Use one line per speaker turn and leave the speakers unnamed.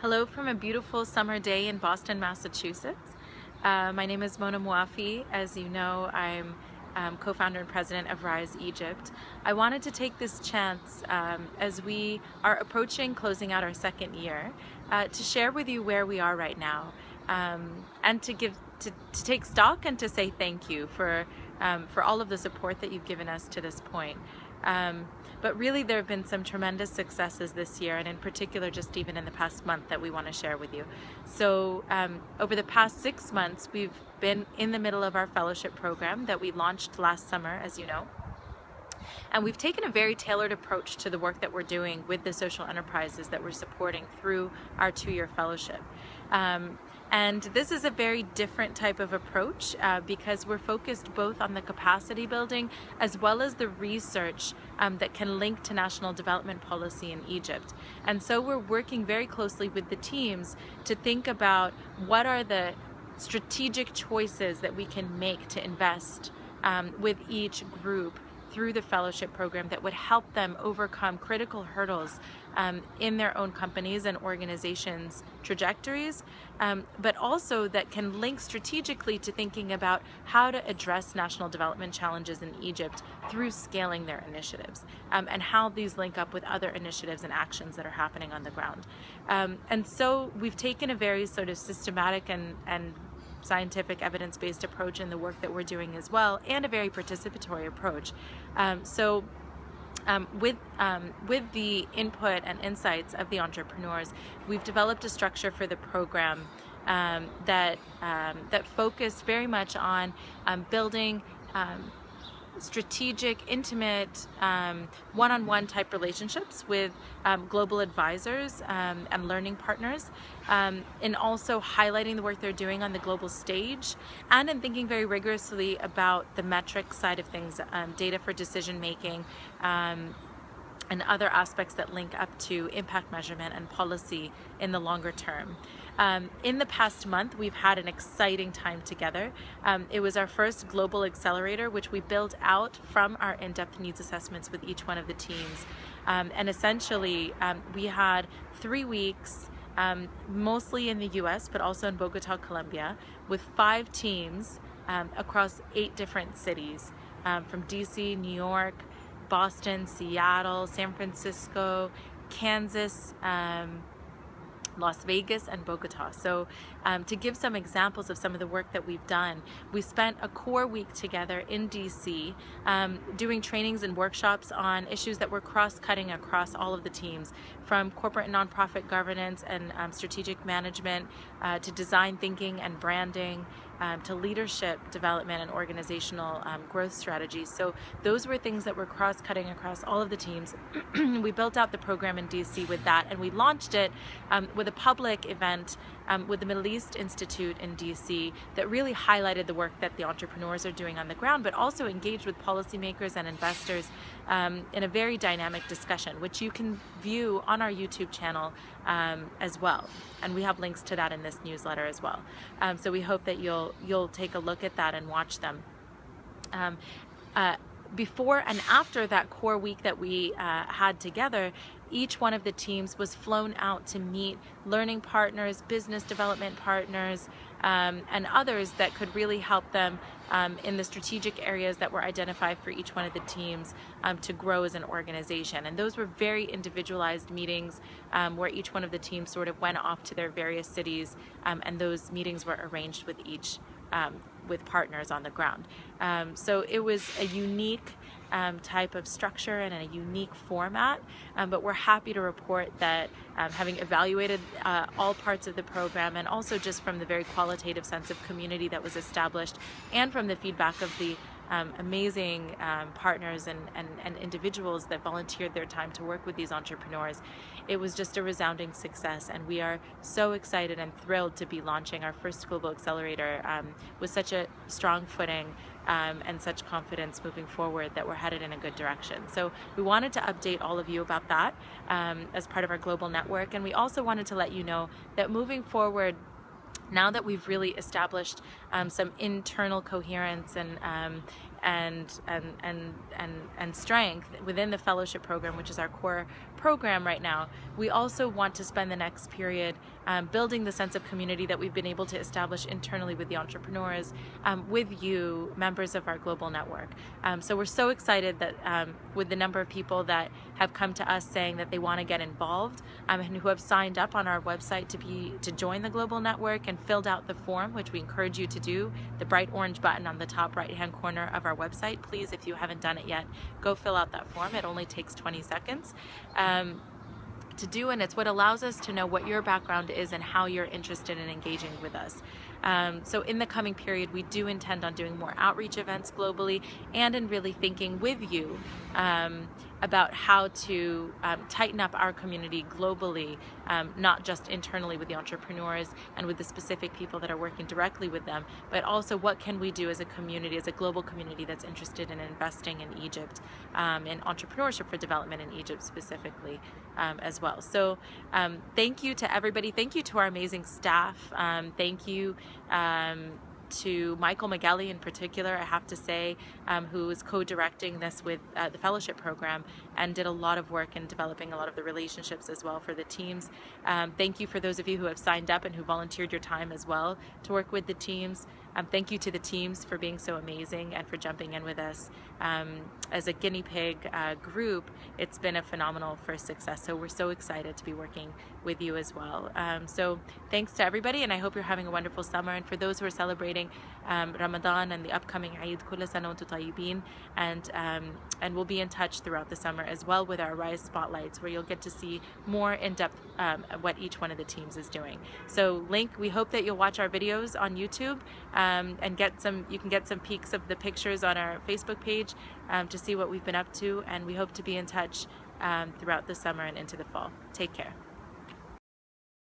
Hello from a beautiful summer day in Boston, Massachusetts. My name is Mona Mouafi. As you know, I'm co-founder and president of Rise Egypt. I wanted to take this chance as we are approaching closing out our second year to share with you where we are right now, and to take stock and to say thank you for all of the support that you've given us to this point. But really there have been some tremendous successes this year, and in particular just even in the past month, that we want to share with you. So over the past 6 months, we've been in the middle of our fellowship program that we launched last summer, as you know. And we've taken a very tailored approach to the work that we're doing with the social enterprises that we're supporting through our 2-year fellowship. And this is a very different type of approach because we're focused both on the capacity building as well as the research that can link to national development policy in Egypt. And so we're working very closely with the teams to think about what are the strategic choices that we can make to invest with each group through the fellowship program that would help them overcome critical hurdles in their own companies and organizations' trajectories, but also that can link strategically to thinking about how to address national development challenges in Egypt through scaling their initiatives, and how these link up with other initiatives and actions that are happening on the ground. And so we've taken a very sort of systematic and scientific evidence-based approach in the work that we're doing as well, and a very participatory approach. With the input and insights of the entrepreneurs, we've developed a structure for the program that focus very much on building strategic, intimate, one-on-one type relationships with global advisors and learning partners, and also highlighting the work they're doing on the global stage, and in thinking very rigorously about the metric side of things, data for decision making, and other aspects that link up to impact measurement and policy in the longer term. In the past month, we've had an exciting time together. It was our first global accelerator, which we built out from our in-depth needs assessments with each one of the teams. And essentially, we had 3 weeks, mostly in the US, but also in Bogota, Colombia, with 5 teams across 8 different cities, from DC, New York, Boston, Seattle, San Francisco, Kansas, Las Vegas, and Bogota. So to give some examples of some of the work that we've done, we spent a core week together in DC doing trainings and workshops on issues that were cross-cutting across all of the teams, from corporate and nonprofit governance and strategic management to design thinking and branding, to leadership development and organizational growth strategies. So those were things that were cross-cutting across all of the teams. We built out the program in DC with that, and we launched it with a public event with the Middle East Institute in DC that really highlighted the work that the entrepreneurs are doing on the ground, but also engaged with policymakers and investors in a very dynamic discussion, which you can view on our YouTube channel as well. And we have links to that in this newsletter as well. So we hope that you'll take a look at that and watch them. Before and after that core week that we had together, each one of the teams was flown out to meet learning partners, business development partners, and others that could really help them in the strategic areas that were identified for each one of the teams to grow as an organization. And those were very individualized meetings where each one of the teams sort of went off to their various cities, and those meetings were arranged with each with partners on the ground. So it was a unique type of structure and a unique format, but we're happy to report that having evaluated all parts of the program, and also just from the very qualitative sense of community that was established, and from the feedback of the amazing partners and individuals that volunteered their time to work with these entrepreneurs, it was just a resounding success. And we are so excited and thrilled to be launching our first Global Accelerator with such a strong footing and such confidence moving forward that we're headed in a good direction. So we wanted to update all of you about that as part of our global network. And we also wanted to let you know that moving forward, now that we've really established some internal coherence and strength within the fellowship program, which is our core program right now, we also want to spend the next period building the sense of community that we've been able to establish internally with the entrepreneurs, with you, members of our global network. So we're so excited that with the number of people that have come to us saying that they want to get involved, and who have signed up on our website to join the global network and filled out the form, which we encourage you to do, the bright orange button on the top right hand corner of our website. Please, if you haven't done it yet, go fill out that form. It only takes 20 seconds to do, and it's what allows us to know what your background is and how you're interested in engaging with us. So in the coming period, we do intend on doing more outreach events globally, and in really thinking with you about how to tighten up our community globally, not just internally with the entrepreneurs and with the specific people that are working directly with them, but also what can we do as a community, as a global community that's interested in investing in Egypt, in entrepreneurship for development in Egypt specifically as well. So thank you to everybody. Thank you to our amazing staff. Thank you to Michael Magelli in particular, I have to say, who is co-directing this with the fellowship program and did a lot of work in developing a lot of the relationships as well for the teams. Thank you for those of you who have signed up and who volunteered your time as well to work with the teams. Thank you to the teams for being so amazing and for jumping in with us. As a guinea pig group, it's been a phenomenal first success, so we're so excited to be working with you as well. So thanks to everybody, and I hope you're having a wonderful summer. And for those who are celebrating Ramadan and the upcoming Eid, Kulla Sana wa antum tayyibin, and we'll be in touch throughout the summer as well with our Rise Spotlights, where you'll get to see more in depth what each one of the teams is doing. So we hope that you'll watch our videos on YouTube and you can get some peeks of the pictures on our Facebook page to see what we've been up to, and we hope to be in touch throughout the summer and into the fall. Take care.